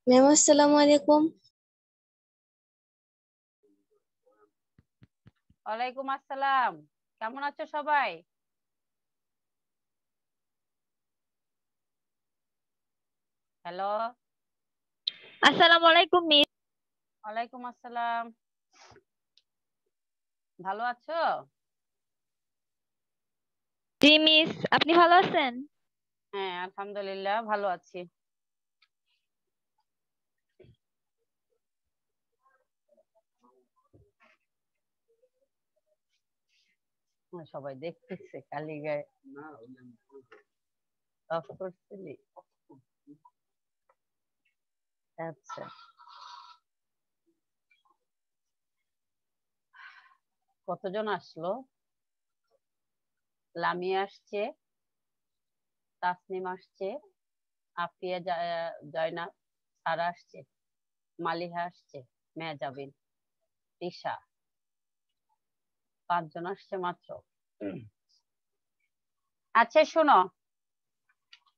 Ma'am আসসালামু আলাইকুম। ওয়ালাইকুম আসসালাম। কেমন আছো সবাই? হ্যালো। আসসালামু আলাইকুম মিস। ওয়ালাইকুম আসসালাম। ভালো আছো? জি মিস, আপনি ভালো আছেন? হ্যাঁ, আলহামদুলিল্লাহ ভালো আছি। সবাই দেখতেছে কালি গায়ে অফ করছিলি। আচ্ছা, কতজন আসলো? লামিয়া আসছে, তাসনিম আসছে, আফিয়া, জয়নাব, সারা আসছে, মালিহা আসছে, মেহজাবিন, তিশা। 5 জন আসছে মাত্র। আচ্ছা শোনো,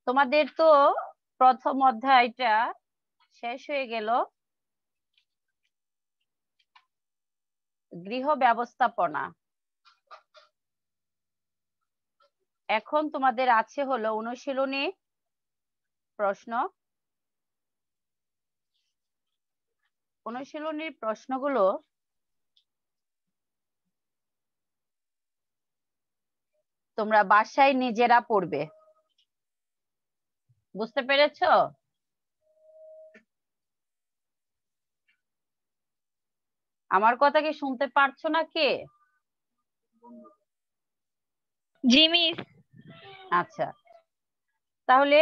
তোমাদের তো প্রথম অধ্যায়টা শেষ হয়ে গেল, গৃহ ব্যবস্থাপনা। এখন তোমাদের আছে হলো অনুশীলনী প্রশ্ন। অনুশীলনীর প্রশ্নগুলো তোমরা বাসায় নিজেরা পড়বে। বুঝতে পেরেছো? আমার কথা কি শুনতে পারছো না কে? জি মিস। আচ্ছা, তাহলে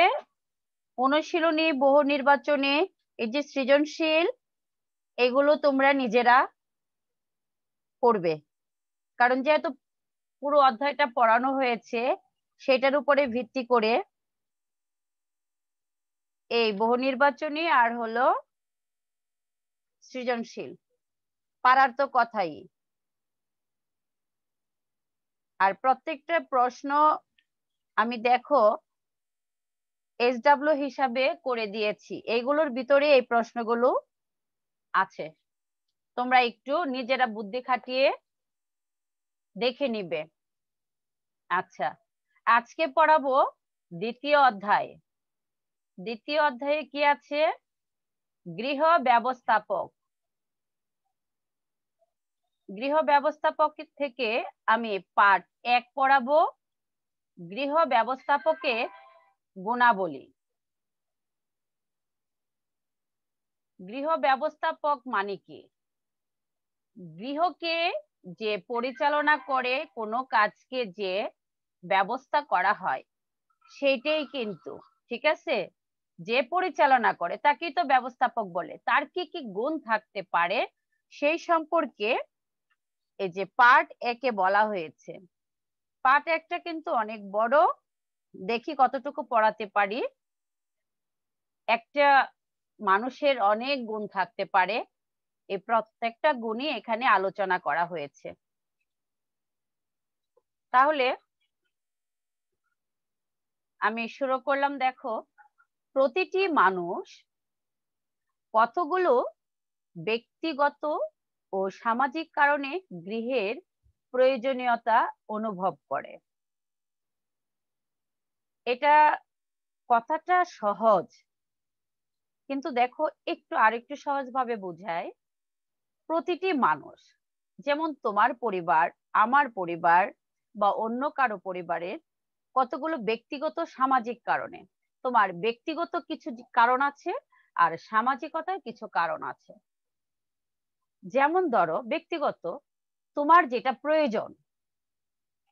অনুশীলনী, বহু নির্বাচনী, এই যে সৃজনশীল, এগুলো তোমরা নিজেরা পড়বে। কারণ যেহেতু পুরো অধ্যায়টা পড়ানো হয়েছে, সেটার উপরে ভিত্তি করে এই বহু নির্বাচনী আর হলো সৃজনশীল পারার তো কথাই। আর প্রত্যেকটা প্রশ্ন আমি দেখো SW হিসাবে করে দিয়েছি, এইগুলোর ভিতরে এই প্রশ্নগুলো আছে। তোমরা একটু নিজেরা বুদ্ধি খাটিয়ে দেখে নিবে। আচ্ছা, আজকে পড়াবো দ্বিতীয় অধ্যায়। দ্বিতীয় অধ্যায়ে কি আছে? গৃহ ব্যবস্থাপক। গৃহ ব্যবস্থাপক থেকে আমি পার্ট 1 পড়াবো, গৃহ ব্যবস্থাপকের গুণাবলী। গৃহ ব্যবস্থাপক মানে কি? গৃহকে যে পরিচালনা করে, কোনো কাজকে যে ব্যবস্থা করা হয় সেইটাই কিন্তু, ঠিক আছে? যে পরিচালনা করে তাকেই তো ব্যবস্থাপক বলে। তার কি কি গুণ থাকতে পারে সেই সম্পর্কে এই যে পার্ট 1 এ বলা হয়েছে। পার্ট 1 টা কিন্তু অনেক বড়, দেখি কতটুকু পড়াতে পারি। একটা মানুষের অনেক গুণ থাকতে পারে, এই প্রত্যেকটা গুণই এখানে আলোচনা করা হয়েছে। তাহলে আমি শুরু করলাম। দেখো, প্রতিটি মানুষ কতগুলো ব্যক্তিগত ও সামাজিক কারণে গৃহের প্রয়োজনীয়তা অনুভব করে। এটা কথাটা সহজ, কিন্তু দেখো একটু আরেকটু সহজ ভাবে বোঝায়। প্রতিটি মানুষ, যেমন তোমার পরিবার, আমার পরিবার বা অন্য কারো পরিবারের কতগুলো ব্যক্তিগত সামাজিক কারণে, তোমার ব্যক্তিগত কিছু কারণ আছে আর সামাজিকতার কিছু কারণ আছে। যেমন ধরো ব্যক্তিগত, তোমার যেটা প্রয়োজন,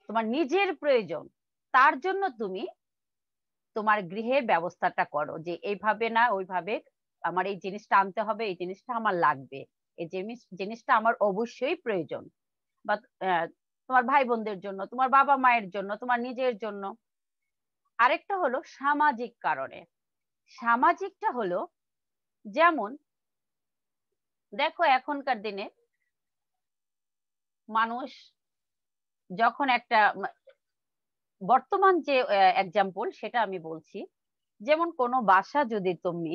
তোমার নিজের প্রয়োজন, তার জন্য তুমি তোমার গৃহের ব্যবস্থাটা করো, যে এইভাবে না ওইভাবে আমার এই জিনিসটা আনতে হবে, এই জিনিসটা আমার লাগবে, এই জিনিসটা আমার অবশ্যই প্রয়োজন। বা তোমার ভাই বোনদের জন্য, তোমার বাবা মায়ের জন্য, তোমার নিজের জন্য। আরেকটা হলো সামাজিক কারণে। সামাজিকটা হলো যেমন দেখো এখনকার দিনে মানুষ যখন একটা বর্তমান যে এক্সাম্পল সেটা আমি বলছি, যেমন কোনো বাসা যদি তুমি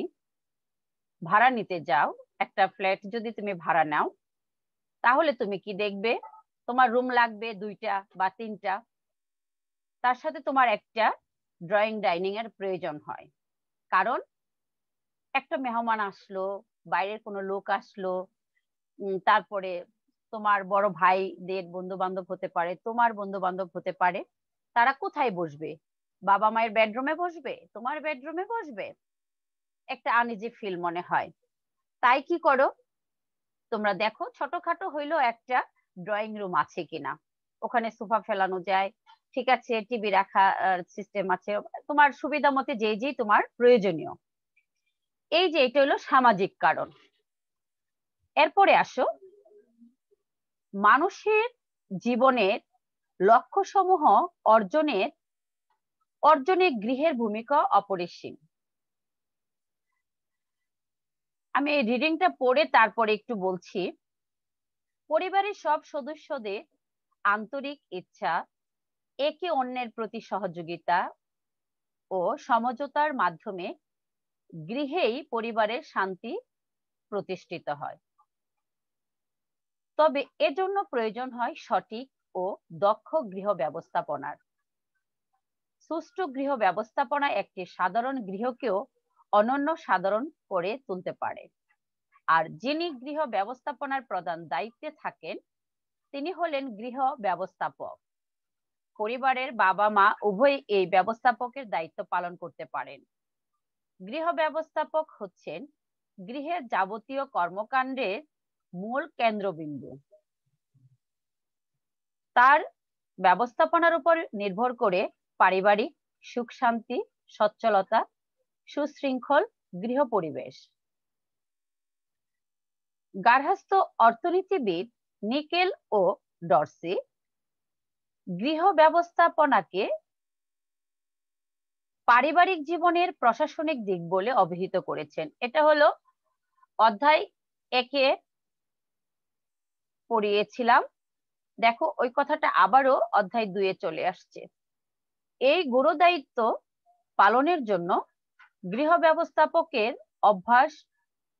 ভাড়া নিতে যাও, একটা ফ্ল্যাট যদি তুমি ভাড়া নাও, তাহলে তুমি কি দেখবে তোমার রুম লাগবে 2টা বা 3টা, তার সাথে তোমার একটা ড্রয়িং ডাইনিং এর প্রয়োজন হয়। কারণ একটা মেহমান আসলো, বাইরের কোনো লোক আসলো, তারপরে তোমার বড় ভাইদের বন্ধু বান্ধব হতে পারে, তোমার বন্ধু বান্ধব হতে পারে, তারা কোথায় বসবে? বাবা মায়ের বেডরুমে বসবে, তোমার বেডরুমে বসবে? একটা আনইজি ফিল মনে হয়। তাই কি করো, তোমরা দেখো ছোটখাটো হইলেও একটা ড্রয়িং রুম আছে কিনা, ওখানে সোফা ফেলানো যায়, ঠিক আছে, টিভি রাখা সিস্টেম আছে, তোমার সুবিধা মতে যেই তোমার প্রয়োজনীয়। এই যে এটা হলো সামাজিক কারণ। এরপরে আসো মানুষের জীবনের লক্ষ্যসমূহ অর্জনে গৃহের ভূমিকা অপরিসীম। আমি এই রিডিংটা পড়ে তারপরে একটু বলছি। পরিবারের সব সদস্যদের আন্তরিক ইচ্ছা, একে অন্যের প্রতি সহযোগিতা ও সমঝোতার মাধ্যমে গৃহেই পরিবারের শান্তি প্রতিষ্ঠিত হয়। তবে এজন্য প্রয়োজন হয় সঠিক ও দক্ষ গৃহ ব্যবস্থাপনার। সুষ্ঠু গৃহ ব্যবস্থাপনা একটি সাধারণ গৃহকেও অনন্য সাধারণ করে তুলতে পারে। আর যিনি গৃহ ব্যবস্থাপনার প্রধান দায়িত্বে থাকেন তিনি হলেন গৃহ ব্যবস্থাপক। পরিবারের বাবা মা উভয়ই এই ব্যবস্থাপকের দায়িত্ব পালন করতে পারেন। গৃহ ব্যবস্থাপক হচ্ছেন গৃহের যাবতীয় কর্মকাণ্ডের মূল কেন্দ্রবিন্দু। তার ব্যবস্থাপনার উপর নির্ভর করে পারিবারিক সুখ শান্তি, সচ্ছলতা, সুশৃঙ্খল গৃহ পরিবেশ। গার্হস্থ্য অর্থনীতিবিদ নিকেল ও ডরসি গৃহ ব্যবস্থাপনাকে পারিবারিক জীবনের প্রশাসনিক দিক বলে অভিহিত করেছেন। এটা হলো অধ্যায় 1-এ পড়িয়েছিলাম, দেখো ওই কথাটা আবারও অধ্যায় 2-এ চলে আসছে। এই গুরুদায়িত্ব পালনের জন্য গৃহ ব্যবস্থাপকের অভ্যাস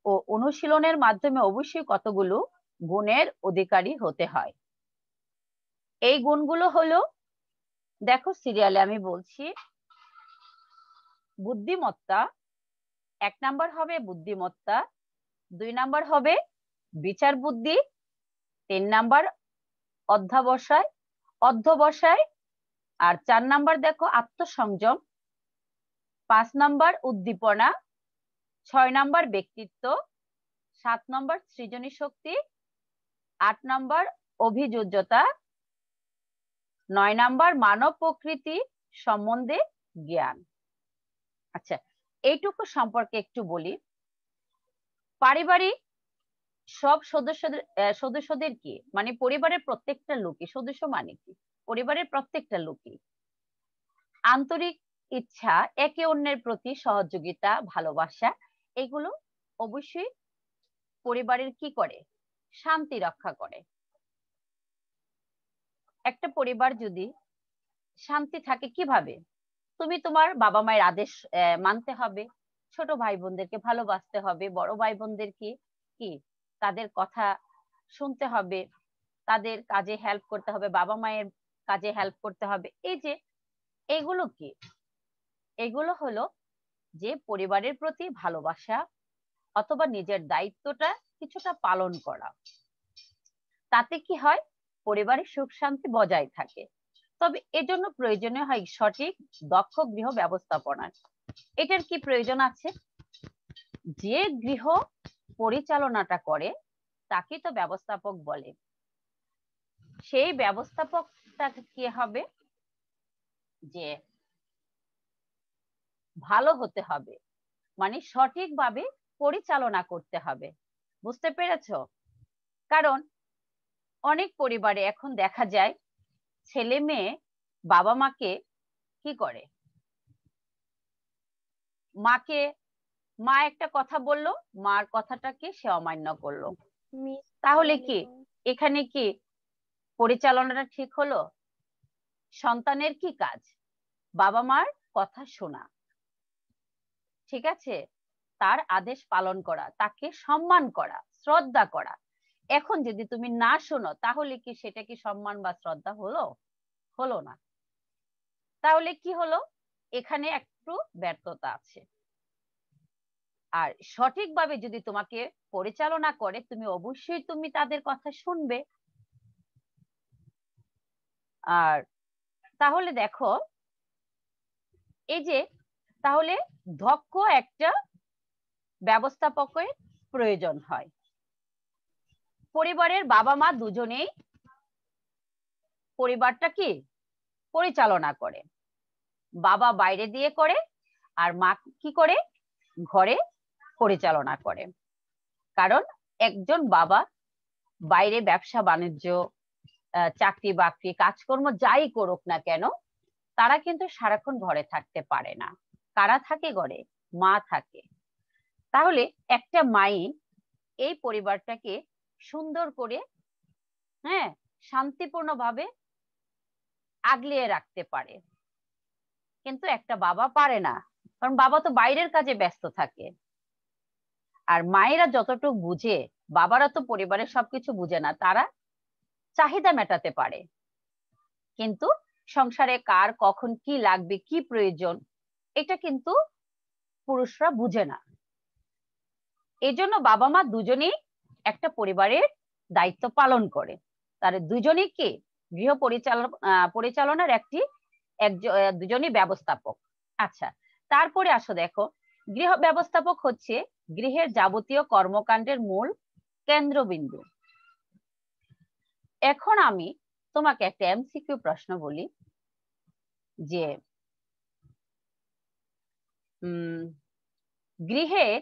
ও অনুশীলনের মাধ্যমে অবশ্যই কতগুলো গুণের অধিকারী হতে হয়। এই গুণগুলো হলো, দেখো সিরিয়ালে আমি বলছি, বুদ্ধিমত্তা 1 নাম্বার হবে, বুদ্ধিমত্তা 2 নাম্বার হবে বিচার বুদ্ধি, 3 নাম্বার অধ্যবসায়, আর 4 নাম্বার দেখো আত্মসংযম, 5 নাম্বার উদ্দীপনা, 6 নাম্বার ব্যক্তিত্ব, 7 নাম্বার সৃজনী শক্তি, 8 নাম্বার অভিযোজ্যতা, 9 নাম্বার মানব প্রকৃতি সম্বন্ধে জ্ঞান। আচ্ছা, এইটুকু সম্পর্কে একটু বলি। পারিবারিক সব সদস্যদের কি মানে পরিবারের প্রত্যেকটা লোকই সদস্য, মানে কি পরিবারের প্রত্যেকটা লোকই আন্তরিক ইচ্ছা, একে অন্যের প্রতি সহযোগিতা, ভালোবাসা, এগুলো অবশ্যই পরিবারের কি করে, শান্তি রক্ষা করে। একটা পরিবার যদি শান্তি থাকে কিভাবে, তুমি তোমার বাবা মায়ের আদেশ মানতে হবে, ছোট ভাই বোনদেরকে ভালোবাসতে হবে, বড় ভাই বোনদেরকে কি তাদের কথা শুনতে হবে, তাদের কাজে হেল্প করতে হবে, বাবা মায়ের কাজে হেল্প করতে হবে। এই যে এগুলো কি, এগুলো হলো যে পরিবারের প্রতি ভালোবাসা অথবা নিজের দায়িত্বটা কিছুটা পালন করা। তাতে কি হয়, পরিবারের সুখ শান্তি বজায় থাকে। তবে এজন্য প্রয়োজনীয় হয় সঠিক দক্ষ গৃহ ব্যবস্থাপনা। এটার কি প্রয়োজন আছে, যে গৃহ পরিচালনাটা করে তাকে তো ব্যবস্থাপক বলে। সেই ব্যবস্থাপকটা কি হবে, যে ভালো হতে হবে, মানে সঠিকভাবে পরিচালনা করতে হবে। বুঝতে পেরেছো? কারণ অনেক পরিবারে এখন দেখা যায় ছেলে মেয়ে বাবা মাকে কি করে, মা একটা কথা বললো, মার কথাটাকে সে অমান্য করলো, তাহলে কি এখানে কি পরিচালনাটা ঠিক হলো? সন্তানের কি কাজ, বাবা মার কথা শোনা, ঠিক আছে? তার আদেশ পালন করা, তাকে সম্মান করা, শ্রদ্ধা করা। এখন যদি তুমি না শোনো তাহলে কি সেটা কি সম্মান বা শ্রদ্ধা হলো? হলো না। তাহলে কি হলো? এখানে একটু ব্যর্থতা আছে। আর সঠিকভাবে যদি তোমাকে পরিচালনা করে তুমি অবশ্যই তুমি তাদের কথা শুনবে। আর তাহলে দেখো এই যে তাহলে দক্ষ একটা ব্যবস্থাপকের প্রয়োজন হয়। পরিবারের বাবা মা দুজনেই পরিবারটা কি পরিচালনা করে। বাবা বাইরে দিয়ে করে আর মা কি করে? ঘরে পরিচালনা করে। কারণ একজন বাবা বাইরে ব্যবসা বাণিজ্য, চাকরি বাকরি, কাজকর্ম যাই করুক না কেন, তারা কিন্তু সারাক্ষণ ঘরে থাকতে পারে না। কারা থাকে ঘরে? মা থাকে। তাহলে একটা মাই এই পরিবারটাকে সুন্দর করে, হ্যাঁ, শান্তিপূর্ণভাবে আগলিয়ে রাখতে পারে। কিন্তু একটা বাবা পারে না, কারণ বাবা তো বাইরের কাজে ব্যস্ত থাকে। আর মায়েরা যতটুকু বুঝে, বাবারা তো পরিবারের সবকিছু বুঝে না, তারা চাহিদা মেটাতে পারে, কিন্তু সংসারে কার কখন কি লাগবে, কি প্রয়োজন, এটা কিন্তু পুরুষরা বুঝে না। এই জন্য বাবা মা দুজনেই একটা পরিবারের দায়িত্ব পালন করে। তার দুজনেই কি গৃহ পরিচালনার দুজনই ব্যবস্থাপক। আচ্ছা, তারপরে আসো দেখো, গৃহ ব্যবস্থাপক হচ্ছে গৃহের যাবতীয় কর্মকাণ্ডের মূল কেন্দ্রবিন্দু। এখন আমি তোমাকে একটা এমসিকিউ প্রশ্ন বলি যে গৃহের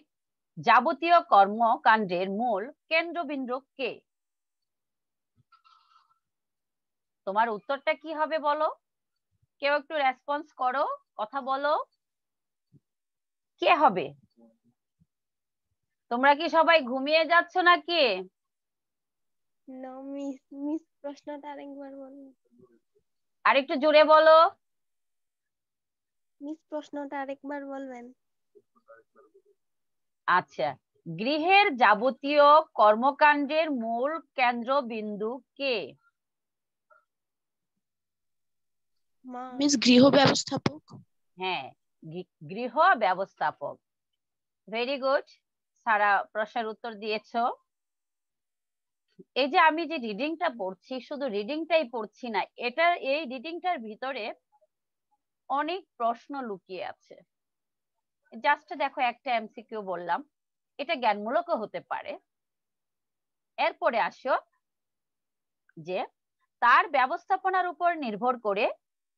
যাবতীয় কর্মকাণ্ডের মূল কেন্দ্রবিন্দু কে? তোমার উত্তরটা কি হবে বলো? কেউ একটু রেসপন্স করো, কথা বলো, কে হবে? তোমরা কি সবাই ঘুমিয়ে যাচ্ছ নাকি? না মিস, মিস প্রশ্নটা আরেকবার বলুন। আরেকটু জোরে বলো। মিস প্রশ্নটা আরেকবার বলবেন? আচ্ছা, গৃহের যাবতীয় কর্মকাণ্ডের মূল কেন্দ্রবিন্দু কে? মা। মিস গৃহ ব্যবস্থাপক। হ্যাঁ, গৃহ ব্যবস্থাপক। ভেরি গুড, সারা প্রশ্নের উত্তর দিয়েছো। এই যে আমি যে রিডিংটা পড়ছি, শুধু রিডিংটাই পড়ছি না, এই রিডিংটার ভিতরে অনেক প্রশ্ন লুকিয়ে আছে। জাস্ট দেখো একটা এমসিকিউ বললাম, এটা জ্ঞানমূলকও হতে পারে। এরপরে আসো যে তার ব্যবস্থাপনার উপর নির্ভর করে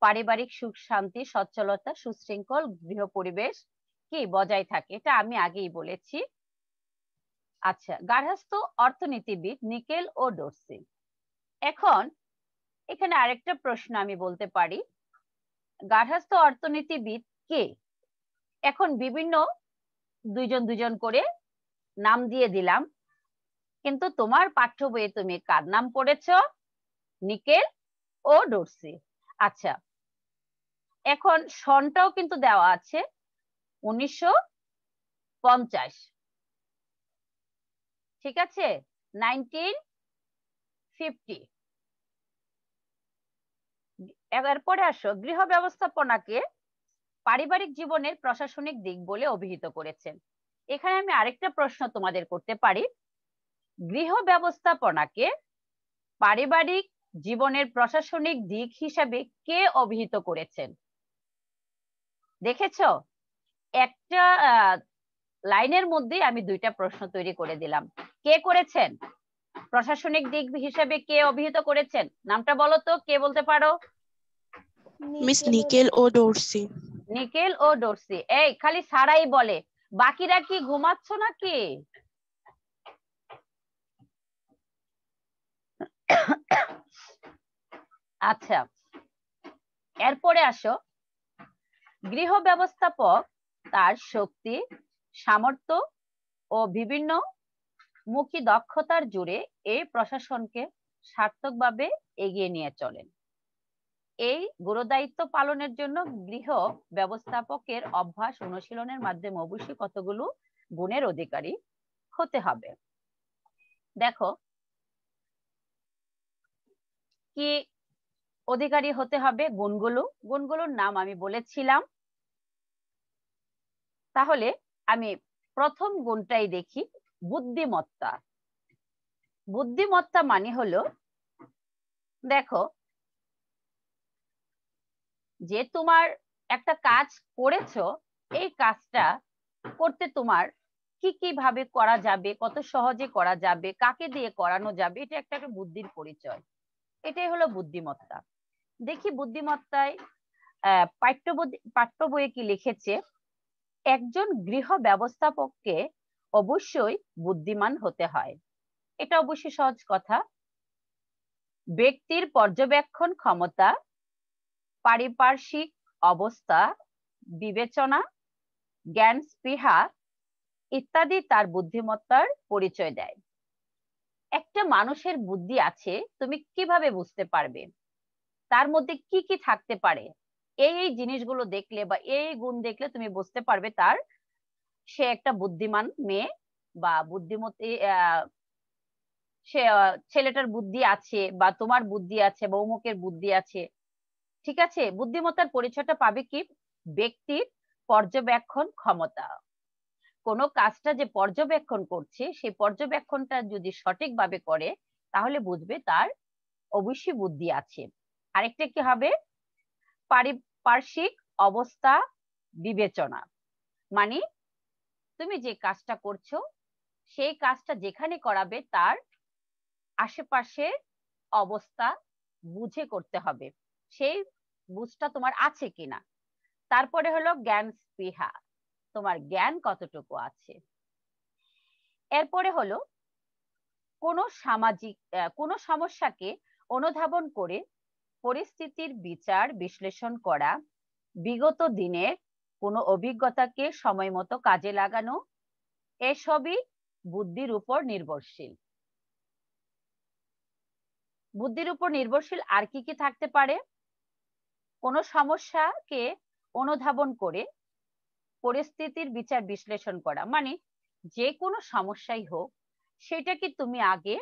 পারিবারিক সুখ শান্তি সচ্ছলতা সুশৃঙ্খল গৃহ পরিবেশ কি বজায় থাকে, এটা আমি আগেই বলেছি। আচ্ছা, গার্হস্থ্য অর্থনীতিবিদ নিকেল ও ডোরসি। এখন এখানে আরেকটা প্রশ্ন আমি বলতে পারি, গার্হস্থ্য অর্থনীতিবিদ কে? এখন বিভিন্ন দুইজন দুইজন করে নাম দিয়ে দিলাম, কিন্তু তোমার পাঠ্য বইয়ে তুমি কার নাম পড়েছো? নিকেল ও ডোরসি। আচ্ছা, এখন সনটাও কিন্তু দেওয়া আছে 1950, ঠিক আছে, 1950। এরপরে আসো, গৃহ ব্যবস্থাপনাকে পারিবারিক জীবনের প্রশাসনিক দিক বলে অভিহিত করেছেন। এখানে আমি আরেকটা প্রশ্ন তোমাদের করতে পারি, গৃহ ব্যবস্থাপনাকে পারিবারিক জীবনের প্রশাসনিক দিক হিসাবে কে অভিহিত করেছেন? দেখেছো, একটা লাইনের মধ্যে আমি দুইটা প্রশ্ন তৈরি করে দিলাম। কে করেছেন? প্রশাসনিক দিক হিসেবে কে অভিহিত করেছেন? নামটা বলো তো, কে বলতে পারো? মিস নিকেল ও ডোরসি। নিকেল ও ডোরসি। এই খালি সারাই বলে, বাকিরা কি ঘুমাচ্ছ নাকি? আচ্ছা, এরপরে আসো, গৃহ ব্যবস্থাপক তার শক্তি সামর্থ্য ও বিভিন্ন মুখী দক্ষতার জুড়ে এই প্রশাসনকে সার্থকভাবে এগিয়ে নিয়ে চলেন। এই গুরুদায়িত্ব পালনের জন্য গৃহ ব্যবস্থাপকের অভ্যাস অনুশীলনের মাধ্যমে অবশ্যই কতগুলো গুণের অধিকারী হতে হবে। দেখো কি অধিকারী হতে হবে, গুণগুলোর নাম আমি বলেছিলাম। তাহলে আমি প্রথম গুণটাই দেখি, বুদ্ধিমত্তা। বুদ্ধিমত্তা মানে হলো, দেখো যে তোমার একটা কাজ করেছো, এই কাজটা করতে তোমার কি কি ভাবে করা যাবে, কত সহজে করা যাবে, কাকে দিয়ে করানো যাবে, এটা একটা বুদ্ধির পরিচয়। এটাই হলো বুদ্ধিমত্তা। দেখি বুদ্ধিমত্তায় পাঠ্য বইয়ে কি লিখেছে। একজন গৃহ ব্যবস্থাপককে অবশ্যই বুদ্ধিমান হতে হয়, এটা অবশ্যই সহজ কথা। ব্যক্তির পর্যবেক্ষণ ক্ষমতা, পারিপার্শ্বিক অবস্থা বিবেচনা, জ্ঞান স্পৃহা ইত্যাদি তার বুদ্ধিমত্তার পরিচয় দেয়। একটা মানুষের বুদ্ধি আছে তুমি কিভাবে বুঝতে পারবে, তার মধ্যে কি কি থাকতে পারে, এই জিনিসগুলো দেখলে বা এই গুণ দেখলে তুমি বুঝতে পারবে তার সে একটা বুদ্ধিমান মেয়ে বা বুদ্ধিমতী, সে ছেলেটার বুদ্ধি আছে বা তোমার বুদ্ধি আছে বা অমুকের বুদ্ধি আছে। ঠিক আছে, বুদ্ধিমত্তার পরিচয়টা পাবে কি, ব্যক্তির পর্যবেক্ষণ ক্ষমতা। কোনো কাজটা যে পর্যবেক্ষণ করছে সেই পর্যবেক্ষণটা যদি সঠিকভাবে করে তাহলে বুঝবে তার অবশ্যই বুদ্ধি আছে। আরেকটা কি হবে, পারিপার্শ্বিক অবস্থা বিবেচনা, মানে তুমি যে কাজটা করছো সেই কাজটা যেখানে করাবে তার আশেপাশে অবস্থা বুঝে করতে হবে, সেই বুঝটা তোমার আছে কিনা। তারপরে হলো জ্ঞান স্পৃহা, তোমার জ্ঞান কতটুকু আছে। এরপরে হলো কোনো সমস্যাকে অনুধাবন করে পরিস্থিতির বিচার বিশ্লেষণ করা, বিগত দিনের কোনো অভিজ্ঞতাকে সময় মতো কাজে লাগানো, এসবই বুদ্ধির উপর নির্ভরশীল। বুদ্ধির উপর নির্ভরশীল আর কি কি থাকতে পারে, কোনো সমস্যাকে অনুধাবন করে পরিস্থিতির বিচার বিশ্লেষণ করা, মানে যে কোনো সমস্যাই হোক সেটাকে তুমি আগে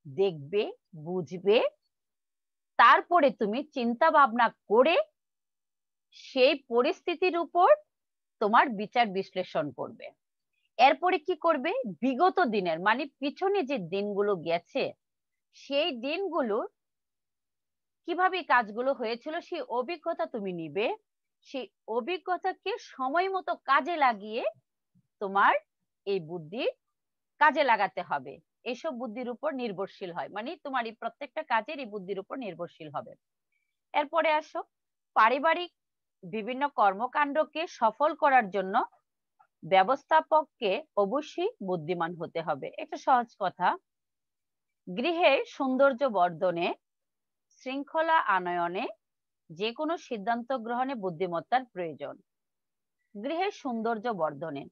দেখবে, বুঝবে, তারপরে তুমি চিন্তা ভাবনা করে সেই পরিস্থিতির উপর তোমার বিচার বিশ্লেষণ করবে। এরপরে কি করবে, বিগত দিনের মানে পিছনে যে দিনগুলো গেছে সেই দিনগুলোর কিভাবে কাজগুলো হয়েছিল সেই অভিজ্ঞতা তুমি নিবে, সেই অভিজ্ঞতাকে সময় মতো কাজে লাগিয়ে তোমার এই বুদ্ধি কাজে লাগাতে হবে। এইসব বুদ্ধির উপর নির্ভরশীল হয়, মানে তোমার এই প্রত্যেকটা কাজের এই বুদ্ধির উপর নির্ভরশীল হবে। এরপরে আসো, পারিবারিক বিভিন্ন কর্মকাণ্ডকে সফল করার জন্য ব্যবস্থাপককে অবশ্যই বুদ্ধিমান হতে হবে, এটা সহজ কথা। গৃহে সৌন্দর্য বর্ধনে, শৃঙ্খলা আনয়নে, যে কোনো সিদ্ধান্ত গ্রহণে বুদ্ধিমত্তার প্রয়োজন। গৃহের সৌন্দর্য বর্ধনে,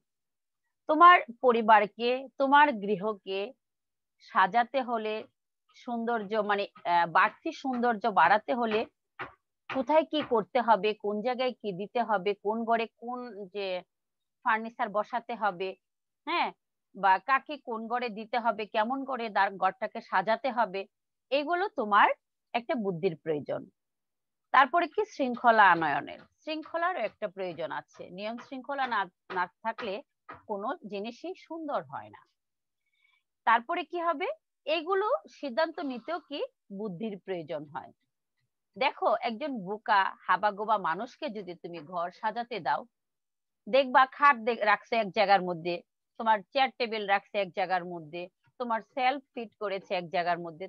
তোমার পরিবারকে, তোমার গৃহকে সাজাতে হলে, সৌন্দর্য মানে বাড়তি সৌন্দর্য বাড়াতে হলে কোথায় কি করতে হবে, কোন জায়গায় কি দিতে হবে, কোন ঘরে কোন যে ফার্নিচার বসাতে হবে, হ্যাঁ, বা কাকে কোন ঘরে দিতে হবে, কেমন করে ঘরটাকে সাজাতে হবে, এগুলো তোমার একটা বুদ্ধির প্রয়োজন। তারপরে কি, শৃঙ্খলা আনয়নের, শৃঙ্খলারও একটা প্রয়োজন আছে, নিয়ম শৃঙ্খলা না থাকলে কোনো জিনিসই সুন্দর হয় না। তারপরে কি হবে, এগুলো সিদ্ধান্ত নিতেও কি বুদ্ধির প্রয়োজন হয়। দেখো একজন বোকা হাবাগোবা মানুষকে যদি তুমি ঘর সাজাতে দাও, দেখবা খাট রাখছে এক জায়গার মধ্যে, তোমার চেয়ার টেবিল রাখছে এক জায়গার মধ্যে, তোমার সেলফ ফিট করেছে এক জায়গার মধ্যে,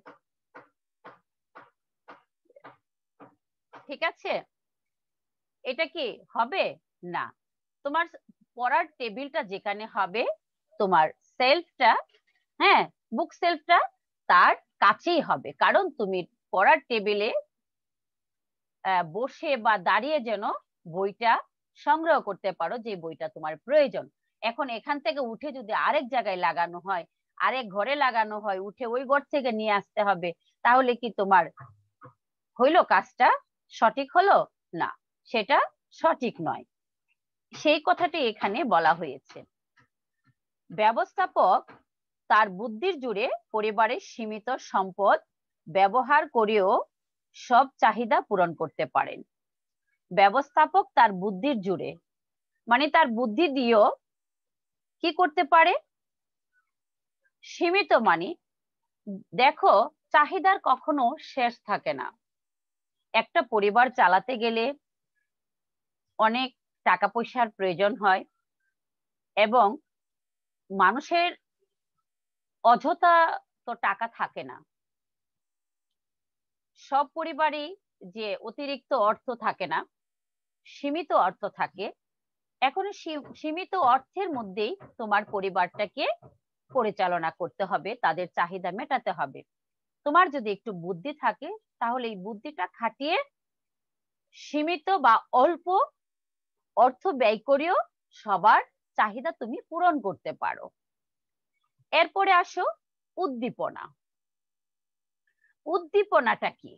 ঠিক আছে, এটা কি হবে না। তোমার পড়ার টেবিলটা যেখানে হবে, তোমার সেলফটা, হ্যাঁ, বুক সেলফটা তার কাছেই হবে, কারণ তুমি পড়ার টেবিলে বসে বা দাঁড়িয়ে যেন বইটা সংগ্রহ করতে পারো যে বইটা তোমার প্রয়োজন। এখন এখান থেকে উঠে যদি আরেক জায়গায় লাগানো হয়, আরেক ঘরে লাগানো হয়, উঠে ওই ঘর থেকে নিয়ে আসতে হবে, তাহলে কি তোমার হইলো কাজটা, সঠিক হলো না, সেটা সঠিক নয়। সেই কথাটি এখানে বলা হয়েছে। ব্যবস্থাপক তার বুদ্ধির জোরে পরিবারের সীমিত সম্পদ ব্যবহার করেও সব চাহিদা পূরণ করতে পারেন। ব্যবস্থাপক তার বুদ্ধির জোরে মানে তার বুদ্ধি দিয়েও কি করতে পারে? সীমিত মানে দেখো, চাহিদার কখনো শেষ থাকে না। একটা পরিবার চালাতে গেলে অনেক টাকা পয়সার প্রয়োজন হয় এবং মানুষের অযথা তো টাকা থাকে না। সব পরিবারই যে অতিরিক্ত অর্থ থাকে না, সীমিত অর্থ থাকে। এখন সীমিত অর্থের মধ্যেই তোমার পরিবারটাকে পরিচালনা করতে হবে, তাদের চাহিদা মেটাতে হবে। তোমার যদি একটু বুদ্ধি থাকে তাহলে এই বুদ্ধিটা খাটিয়ে সীমিত বা অল্প অর্থ ব্যয় করেও সবার চাহিদা তুমি পূরণ করতে পারো। এরপরে আসো উদ্দীপনা। উদ্দীপনাটা কি?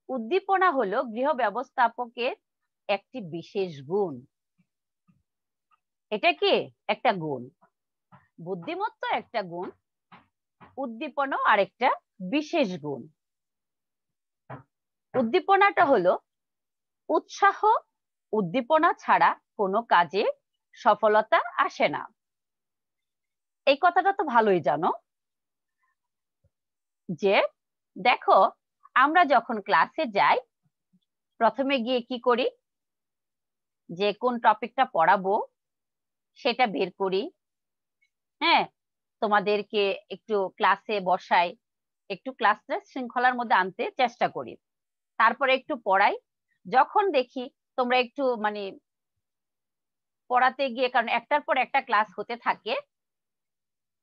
উদ্দীপনা হলো গৃহ ব্যবস্থাপকের একটি বিশেষ গুণ। এটা কি একটা গুণ, বুদ্ধিমত্তা একটা গুণ, উদ্দীপনা আরেকটা বিশেষ গুণ। উদ্দীপনাটা হলো উৎসাহ। উদ্দীপনা ছাড়া কোনো কাজে সফলতা আসে না। এই কথাটা তো ভালোই জানো যে দেখো, আমরা যখন ক্লাসে যাই প্রথমে গিয়ে কি করি, যে কোন টপিকটা পড়াবো সেটা বের করি। হ্যাঁ, তোমাদেরকে একটু ক্লাসে বসাই, একটু ক্লাসটা শৃঙ্খলার মধ্যে আনতে চেষ্টা করি, তারপরে একটু পড়াই। যখন দেখি তোমরা একটু মানে পড়াতে গিয়ে, কারণ একটার পর একটা ক্লাস হতে থাকে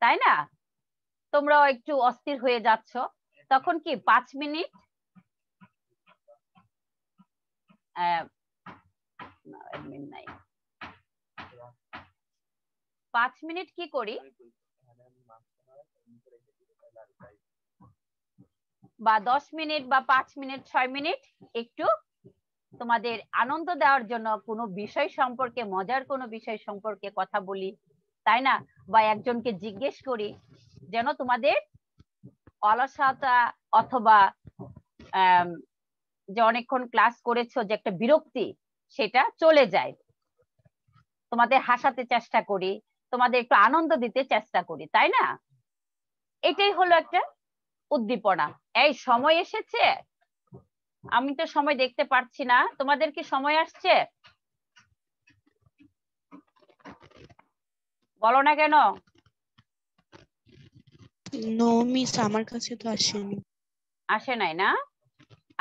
তাই না, তোমরাও একটু অস্থির হয়ে যাচ্ছ, তখন কি 5 মিনিট নাই 5 মিনিট কি করি, বা 10 মিনিট বা 5 মিনিট 6 মিনিট একটু তোমাদের আনন্দ দেওয়ার জন্য কোনো বিষয় সম্পর্কে, মজার কোনো বিষয় সম্পর্কে কথা বলি তাই না, বা একজনকে জিজ্ঞেস করি, যেন তোমাদের অলসতা অথবা যে অনেকক্ষণ ক্লাস করেছো যে একটা বিরক্তি সেটা চলে যায়। তোমাদের হাসাতে চেষ্টা করি, তোমাদের একটু আনন্দ দিতে চেষ্টা করি তাই না। এটাই হলো একটা উদ্দীপনা। এই সময় এসেছে, আমি তো সময় দেখতে পাচ্ছি না, তোমাদের কি সময় আসছে? বলো না কেন? নো মিস, আমার কাছে তো আসেনি। আসে নাই না?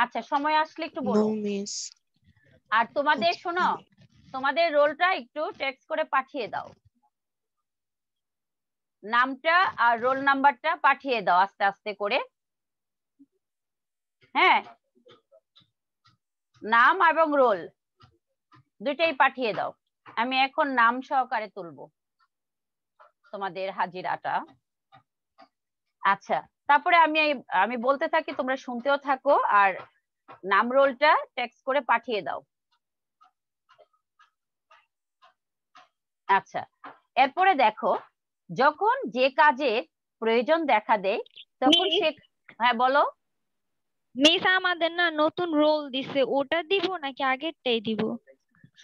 আচ্ছা, সময় আসলে একটু নো বলো। মিস। আর তোমাদের শোনো, তোমাদের রোলটা একটু টেক্সট করে পাঠিয়ে দাও, নামটা আর রোল নাম্বারটা পাঠিয়ে দাও আস্তে আস্তে করে। হ্যাঁ, নাম এবং রোল দুইটাই পাঠিয়ে দাও। আমি এখন নাম সহকারে তুলবো তোমাদের হাজিরাটা। আচ্ছা, তারপরে আমি বলতে থাকি, তোমরা শুনতেও থাকো আর নাম রোলটা টেক্সট করে পাঠিয়ে দাও। আচ্ছা, এরপরে দেখো, যখন যে কাজের প্রয়োজন দেখা দেয় তখন সে, হ্যাঁ বলো। মিস আমাদের না নতুন রোল দিছে, ওটা দিব নাকি আগেরটাই দিব?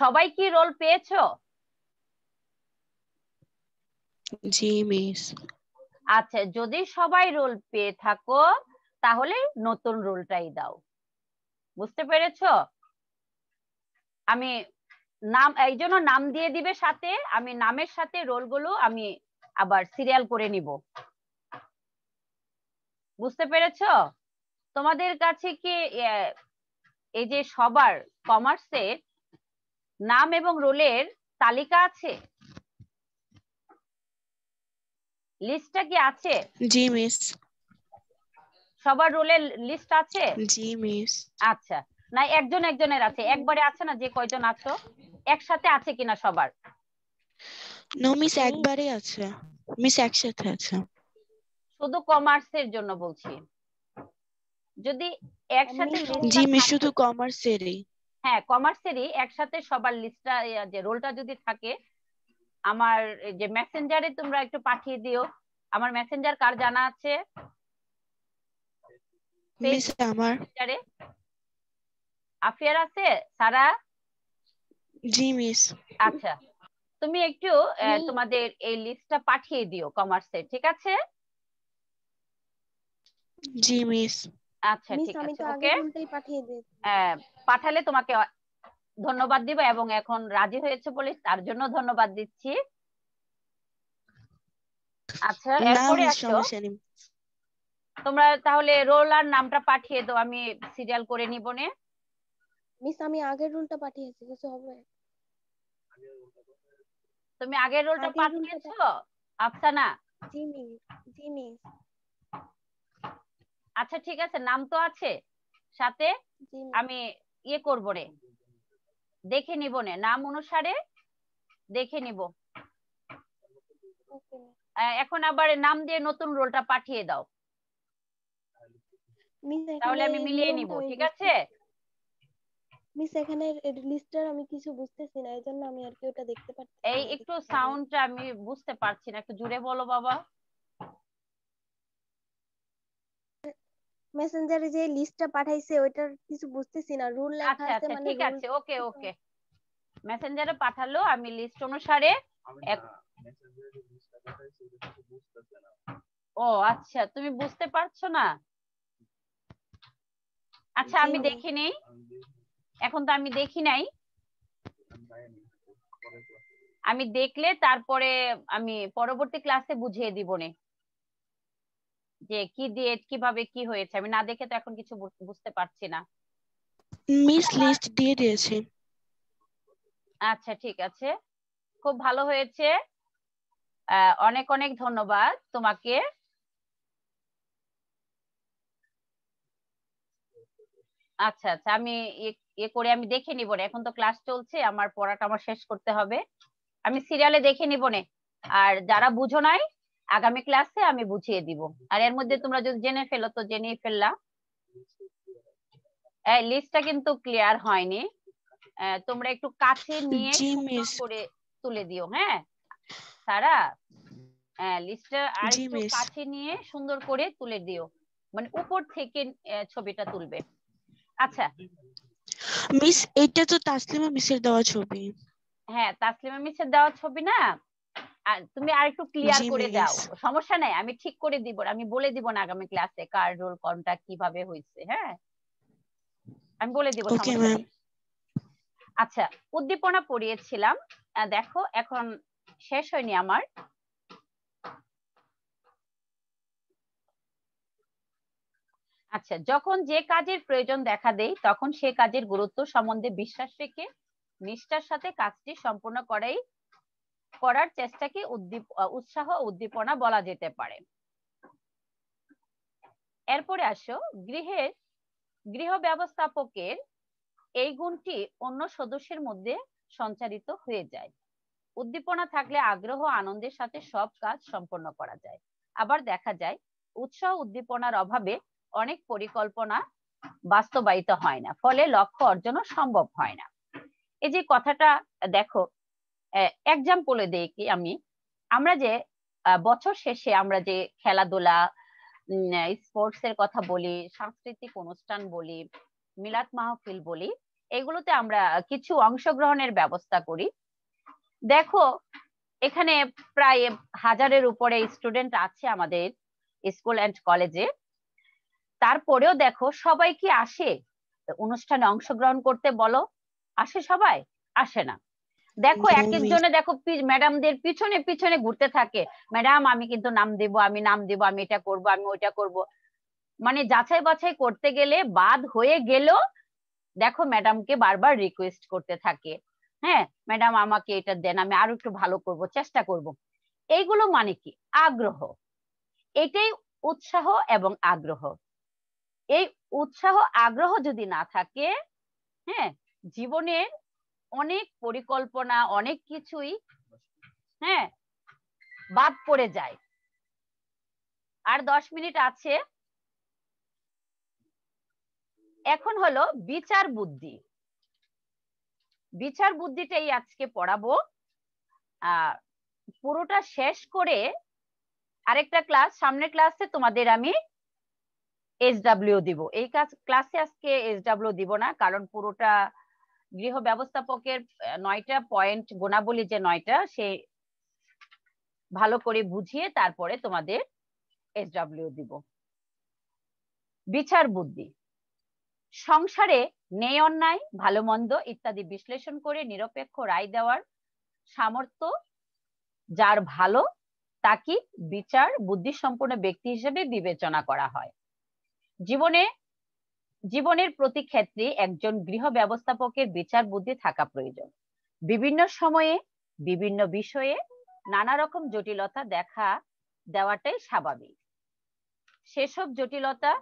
সবাই কি রোল পেয়েছো? জি মিস। আচ্ছা, যদি সবাই রোল পেয়ে থাকো তাহলে নতুন রোলটাই দাও। বুঝতে পেরেছো? আমি নাম এই জন্য নাম দিয়ে দিবে সাথে, আমি নামের সাথে রোলগুলো আমি আবার সিরিয়াল করে নিব। বুঝতে পেরেছো? তোমাদের কাছে কি এই যে সবার কমার্সের নাম এবং রোলের তালিকা আছে? লিস্টটা কি আছে? জি মিস। সবার রোলের লিস্ট আছে? জি মিস। আচ্ছা, না একজন একজনের আছে, একবারে আছে না, যে কয়জন আছো একসাথে আছে কিনা সবার? নো মিস, একবারে আছে মিস, একসাথে আছে। শুধু কমার্সের জন্য বলছি। যদি একসাথে মিস লিস্টটা জি মিস, থাকে, শুধু কমার্সেরই। হ্যাঁ কমার্সেরই একসাথে সবার লিস্টটা যে রোলটা যদি থাকে, আমার এই যে মেসেঞ্জারে তোমরা একটু পাঠিয়ে দিও। আমার মেসেঞ্জার কার জানা আছে? মিস আমার। মেসেঞ্জারে আফিয়ার আছে, সারা? জি মিস। আচ্ছা, তুমি একটু আমি তোমাদের এই লিস্টটা পাঠিয়ে দিও কমার্সের, ঠিক আছে? জি মিস। আচ্ছা মিস ঠিক আমি আছে, তো ওকে। আগের রুলটাই পাঠিয়ে দিয়েছি। পাঠালে তোমাকে ধন্যবাদ দিব, এবং এখন রাজি হয়েছে বলে তার জন্য ধন্যবাদ দিচ্ছি। আচ্ছা, না এরপরে মিস, আসো, সমস্যা নেই। তোমরা তাহলে রোল আর নামটা পাঠিয়ে দাও, আমি সিরিয়াল করে নিব নে। মিস আমি আগের রুলটা পাঠিয়েছি, কিছু হবে? তুমি আগের রোলটা আগের রুলটা পাঠিয়েছো আফসানা? জি মিস, জি মিস, আচ্ছা ঠিক আছে, নাম তো আছে সাথে, জি মিস। আমি ইয়ে করবো রে, দেখে নিব নে, নাম অনুসারে দেখে নিব। ওকে এখন আবার নাম দিয়ে নতুন রোলটা পাঠিয়ে দাও, মিস। তাহলে এখানে আমি মিলিয়ে নিব, নিয়মটা আমি ঠিক আছে? বুঝতেছি। মিস এখানে লিস্টার আমি কিছু বুঝতেছি না, এই জন্য আমি আর কি ওটা দেখতে পারতেছি এই না যে একটু কিভাবে। সাউন্ডটা আমি বুঝতে পারছি না, একটু জোরে বলো বাবা। মেসেঞ্জারে যে লিস্টটা পাঠাইছে ওইটার কিছু বুঝতেছি না, রুল লেখা আচ্ছা আছে আচ্ছা মানে ঠিক রুল। আছে, ওকে ওকে, মেসেঞ্জারে পাঠালো, আমি লিস্ট অনুসারে ও আচ্ছা, তুমি বুঝতে পারছো না? আচ্ছা জি আমি মিস। দেখি নেই, এখন তো আমি দেখি নাই, আমি দেখলে তারপরে আমি পরবর্তী ক্লাসে বুঝিয়ে দিব নে যে কি দিয়ে কিভাবে কি হয়েছে, আমি না দেখে তো এখন কিছু বুঝতে পারছি না। মিস লিস্ট দিয়ে দিয়েছে। আচ্ছা ঠিক আছে, খুব ভালো হয়েছে, অনেক অনেক ধন্যবাদ তোমাকে। আচ্ছা আচ্ছা, আমি ইয়ে করে আমি দেখে নিব রে, এখন তো ক্লাস চলছে, আমার পড়াটা আমার শেষ করতে হবে, আমি সিরিয়ালে দেখে নিব নে। আর যারা বুঝো নাই, আগামী ক্লাসে আমি বুঝিয়ে দিব। আর এর মধ্যে তোমরা যদি জেনে ফেলো তো জেনেই ফেললা। লিস্টটা কিন্তু ক্লিয়ার হয়নি, তোমরা একটু কাছে নিয়ে জি সুন্দর মিস। করে তুলে দিও, হ্যাঁ সারা, লিস্টটা আর জি একটু মিস। কাছে নিয়ে সুন্দর করে তুলে দিও, মানে উপর থেকে ছবিটা তুলবে। আচ্ছা মিস এটা তো তাসলিমা মিসের দেওয়া ছবি। হ্যাঁ, তাসলিমা মিসের দেওয়া ছবি না, আর তুমি আর একটু ক্লিয়ার জি করে মিস। দাও, সমস্যা নাই, আমি ঠিক করে দিব, আমি বলে দিব না আগামী ক্লাসে কার রোল কোনটা কিভাবে হয়েছে, হ্যাঁ আমি বলে দিব, ওকে সমস্যা ম্যাম। নেই। আচ্ছা, উদ্দীপনা পড়িয়েছিলাম, দেখো এখন শেষ হয়নি আমার। আচ্ছা, যখন যে কাজের প্রয়োজন দেখা দেয় তখন সে কাজের গুরুত্ব সম্বন্ধে বিশ্বাস রেখে নিষ্ঠার সাথে কাজটি সম্পূর্ণ করার চেষ্টাকে উৎসাহ উদ্দীপনা বলা যেতে পারে। এরপরে আসো, গৃহ ব্যবস্থাপকের এই গুণটি অন্য সদস্যের মধ্যে সঞ্চারিত হয়ে যায়। উদ্দীপনা থাকলে আগ্রহ আনন্দের সাথে সব কাজ সম্পন্ন করা যায়। আবার দেখা যায় উৎসাহ উদ্দীপনার অভাবে অনেক পরিকল্পনা বাস্তবায়িত হয় না, ফলে লক্ষ্য অর্জনও সম্ভব হয় না। এই যে কথাটা দেখো, এক্সাম্পলে দেই কি আমি, আমরা যে বছর শেষে আমরা যে খেলাধুলা, স্পোর্টস এর কথা বলি, সাংস্কৃতিক অনুষ্ঠান বলি, মিলাদ মাহফিল বলি, এগুলোতে আমরা কিছু অংশগ্রহণের ব্যবস্থা করি। দেখো এখানে প্রায় 1000-এর উপরে স্টুডেন্ট আছে আমাদের স্কুল এন্ড কলেজে, তারপরেও দেখো সবাই কি আসে অনুষ্ঠানে অংশগ্রহণ করতে, বলো আসে সবাই? আসে না। দেখো নো এক মিস। একজনে দেখো ম্যাডামদের পিছনে পিছনে ঘুরতে থাকে, ম্যাডাম আমি কিন্তু নাম দেব, আমি নাম দেব, আমি এটা করব, আমি ওইটা করব, মানে যাচাই বাছাই করতে গেলে বাদ হয়ে গেল, দেখো ম্যাডামকে বারবার রিকোয়েস্ট করতে থাকে, হ্যাঁ ম্যাডাম আমাকে এটা দেন, আমি আরো একটু ভালো করব, চেষ্টা করব। এইগুলো মানে কি? আগ্রহ, এটাই উৎসাহ এবং আগ্রহ। এই উৎসাহ আগ্রহ যদি না থাকে, হ্যাঁ জীবনের অনেক পরিকল্পনা অনেক কিছুই হ্যাঁ বাদ পড়ে যায়। আর 10 মিনিট আছে, এখন হলো বিচার বুদ্ধি। বিচার বুদ্ধিটাই আজকে পড়াবো। পুরোটা শেষ করে আরেকটা ক্লাস, সামনের ক্লাসে তোমাদের আমি SW দিব। এই ক্লাসে আজকে SW দিব না, কারণ পুরোটা গৃহ ব্যবস্থাপকের 9টা পয়েন্ট গুণাবলী যে 9টা, সে ভালো করে বুঝিয়ে তারপরে তোমাদের SW দিব। বিচার বুদ্ধি। সংসারে ন্যায় অন্যায়, ভালো মন্দ ইত্যাদি বিশ্লেষণ করে নিরপেক্ষ রায় দেওয়ার সামর্থ্য যার ভালো, তাকে বিচার বুদ্ধি সম্পন্ন ব্যক্তি হিসেবে বিবেচনা করা হয়। জীবনের প্রতি ক্ষেত্রে একজন গৃহ ব্যবস্থাপকের বিচার বুদ্ধি থাকা প্রয়োজন। বিভিন্ন সময়ে বিভিন্ন বিষয়ে নানা রকম জটিলতা দেখা দেওয়াটাই স্বাভাবিক। সেসব জটিলতা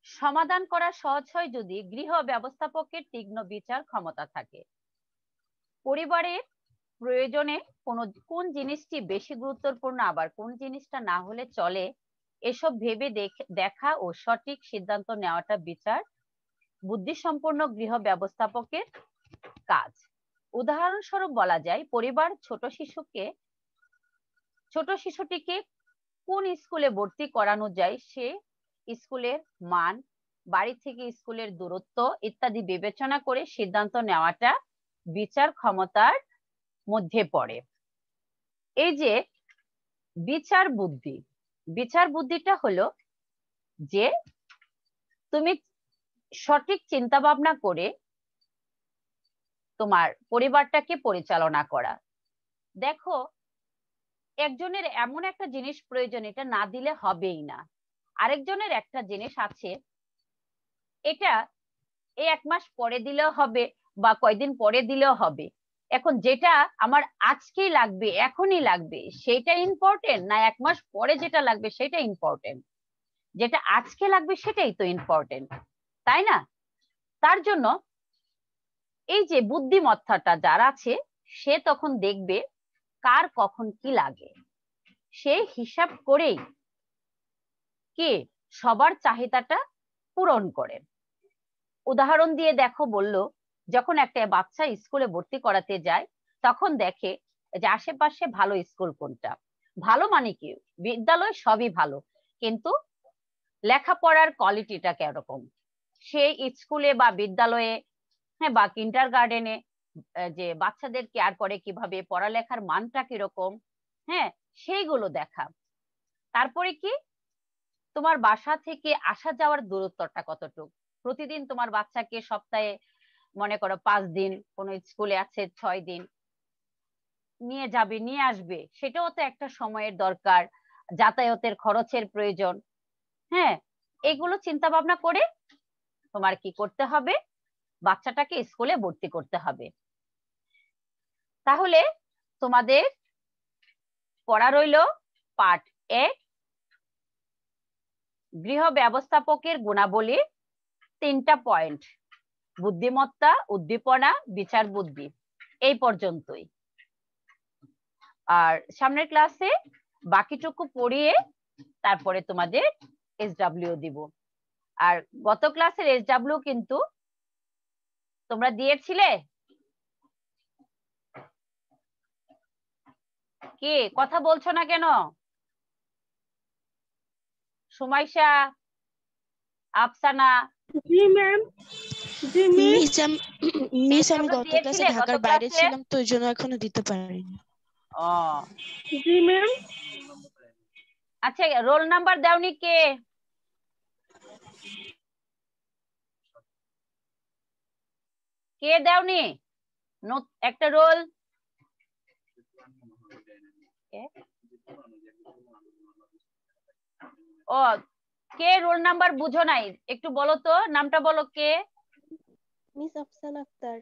সমাধান করা সহজ হয় যদি গৃহ ব্যবস্থাপকের তীক্ষ্ণ বিচার ক্ষমতা থাকে। পরিবারের প্রয়োজনে কোন জিনিসটি বেশি গুরুত্বপূর্ণ, আবার কোন জিনিসটা না হলে চলে, এসব ভেবে দেখা ও সঠিক সিদ্ধান্ত নেওয়াটা বিচার বুদ্ধিসম্পন্ন গৃহ ব্যবস্থাপকের কাজ। উদাহরণস্বরূপ বলা যায়, পরিবার ছোট শিশুটিকে কোন স্কুলে ভর্তি করানো যায়, সে স্কুলের মান, বাড়ি থেকে স্কুলের দূরত্ব ইত্যাদি বিবেচনা করে সিদ্ধান্ত নেওয়াটা বিচার ক্ষমতার মধ্যে পড়ে। এই যে বিচার বুদ্ধিটা হলো যে তুমি সঠিক চিন্তা ভাবনা করে তোমার পরিবারটাকে পরিচালনা করা। দেখো, একজনের এমন একটা জিনিস প্রয়োজন, এটা না দিলে হবেই না। আরেকজনের একটা জিনিস আছে, এটা এই 1 মাস পরে দিলেও হবে বা কয়দিন পরে দিলেও হবে। এখন যেটা আমার আজকেই লাগবে, এখনই লাগবে, সেটা ইম্পর্টেন্ট না 1 মাস পরে যেটা লাগবে সেটা ইম্পর্টেন্ট? যেটা আজকে লাগবে সেটাই তো ইম্পর্টেন্ট, তাই না? তার জন্য এই যে বুদ্ধিমত্তাটা যার আছে, সে তখন দেখবে কার কখন কি লাগে, সে হিসাব করেই কি সবার চাহিদাটা পূরণ করে। উদাহরণ দিয়ে দেখো, বললো যখন একটা বাচ্চা স্কুলে ভর্তি করাতে যায়, তখন দেখে যে আশেপাশে ভালো স্কুল কোনটা। ভালো মানে কি, বিদ্যালয় সবই ভালো, কিন্তু লেখাপড়ার কোয়ালিটিটা কিরকম, সেই স্কুলে বা বিদ্যালয়ে, হ্যাঁ, বা কিন্ডারগার্টেনে যে বাচ্চাদের কেয়ার করে কিভাবে, পড়ালেখার মানটা কিরকম, হ্যাঁ, সেইগুলো দেখা। তারপরে কি, তোমার বাসা থেকে আসা যাওয়ার দূরত্বটা কতটুকু, প্রতিদিন তোমার বাচ্চাকে সপ্তাহে মনে করো 5 দিন কোনো স্কুলে আছে, 6 দিন নিয়ে যাবে নিয়ে আসবে, সেটাও তো একটা সময়ের দরকার, যাতায়াতের খরচের প্রয়োজন। হ্যাঁ, এগুলো চিন্তা ভাবনা করে তোমার কি করতে হবে, বাচ্চাটাকে স্কুলে ভর্তি করতে হবে। তাহলে তোমাদের পড়া রইল পার্ট 1, গৃহ ব্যবস্থাপকের গুণাবলী 3টা পয়েন্ট: বুদ্ধিমত্তা, উদ্দীপনা, বিচার বুদ্ধি। এই পর্যন্তই। আর সামনের ক্লাসে বাকিটুকু পড়িয়ে তারপরে তোমাদের SW দিব। আর গত ক্লাসের SW কিন্তু তোমরা দিয়েছিলে? কি কথা বলছো না কেন? সুমাইশা, আফসানা? জি ম্যাম। মিস আমি গত ক্লাসে ঢাকার বাইরে ছিলাম, তো ওই জন্য এখনো দিতে পারিনি। ও জি ম্যাম। আচ্ছা, রোল নাম্বার দাওনি কে? কে দাওনি একটা রোল? ও, কে রোল নাম্বার বুঝো নাই? একটু বলো তো, নামটা বলো, কে? মিস আফসানা আক্তার।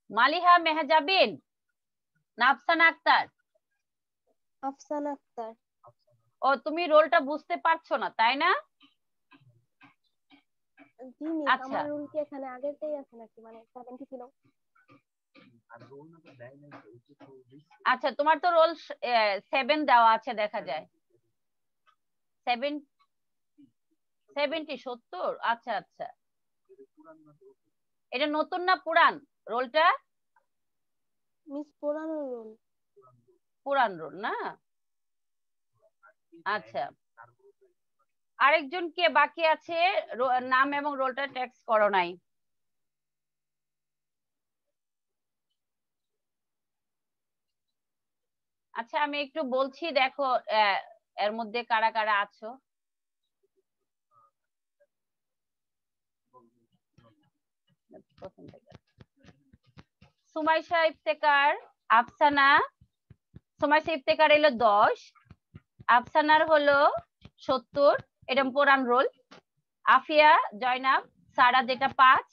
মালিহা মেহজাবিন না আফসানা আক্তার? আফসানা আক্তার। ও, তুমি রোলটা বুঝতে পারছো না, তাই না? জি মিস, আচ্ছা, আমার রোল কি এখানে আগেরটাই আছে নাকি, মানে 70 ছিল? আচ্ছা তোমার তো রোল 7 দেওয়া আছে দেখা যায় 70 70 আচ্ছা আচ্ছা এটা নতুন না পুরান রোলটা মিস পুরানো রোল। পুরান রোল না আচ্ছা আরেকজন কে বাকি আছে নাম এবং রোলটা টেক্সট করো নাই আচ্ছা আমি একটু বলছি দেখো এর মধ্যে কারা কারা আছো সুমাইশা ইফতেকার আফসানা সুমাইশা ইফতেকার হলো 10 আফসানার হলো 70 এটা পুরান রোল আফিয়া জয়নাব সারা যেটা 5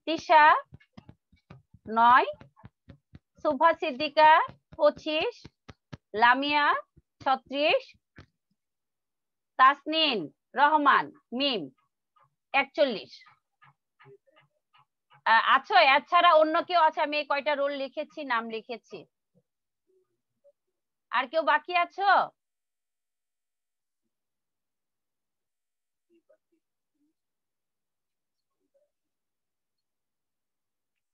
তিশা 9 সুভা সিদ্দিকা 25 লামিয়া 36 তাসনিন রহমান মিম 41 আছো এছাড়া অন্য কেউ আছে আমি এই কয়টা রোল লিখেছি নাম লিখেছি আর কেউ বাকি আছো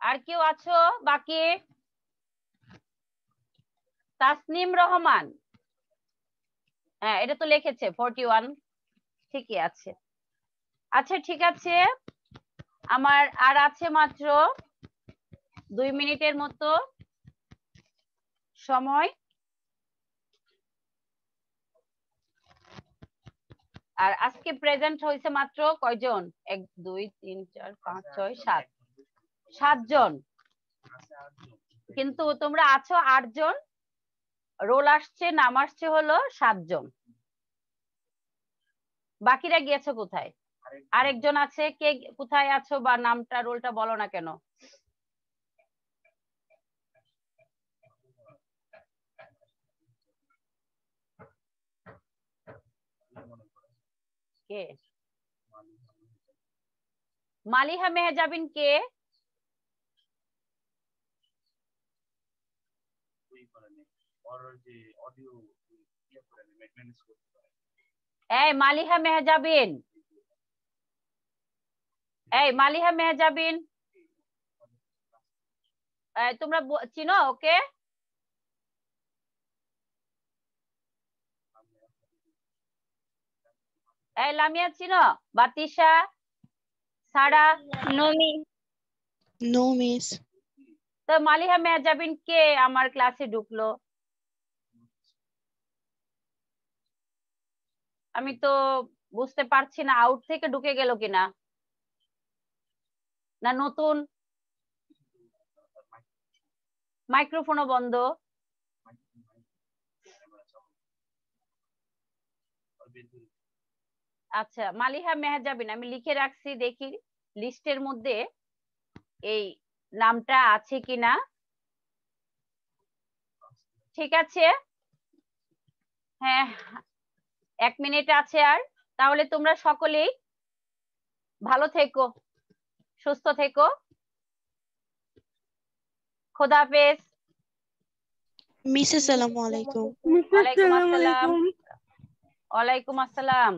আর কেউ আছো বাকি তাসনিম রহমান হ্যাঁ এটা তো লিখেছে 41 ঠিকই আছে আচ্ছা ঠিক আছে আমার আর আছে মাত্র 2 মিনিটের মতো সময় আর আজকে প্রেজেন্ট হয়েছে মাত্র কয়জন 1 2 3 4 5 6 7 7 জন কিন্তু তোমরা আছো 8 জন রোল আসছে নাম আসছে হলো 7 জন বাকিরা গিয়েছে কোথায় আরেকজন আছে কে কোথায় আছো বা নামটা রোলটা বলো না কেন কে মালিহা মেহজাবিন কে এই মালিহা মেহজাবিন তোমরা চিনো ওকে এই লামিয়া চিনো বাতিশা সারা নো মিস তো মালিহা মেহজাবিন কে আমার ক্লাসে ঢুকলো আমি তো বুঝতে পারছি না আউট থেকে ঢুকে গেল কিনা না নতুন মাইক্রোফোনও বন্ধ আচ্ছা মালিহা মেহজাবিন আমি লিখে রাখছি দেখি লিস্টের মধ্যে এই নামটা আছে কিনা ঠিক আছে হ্যাঁ 1 মিনিট আছে আর তাহলে তোমরা সকলেই ভালো থেকো সুস্থ থেকো খোদা হাফেজ মিস আসসালামু আলাইকুম ওয়ালাইকুম আসসালাম ওয়ালাইকুম আসসালাম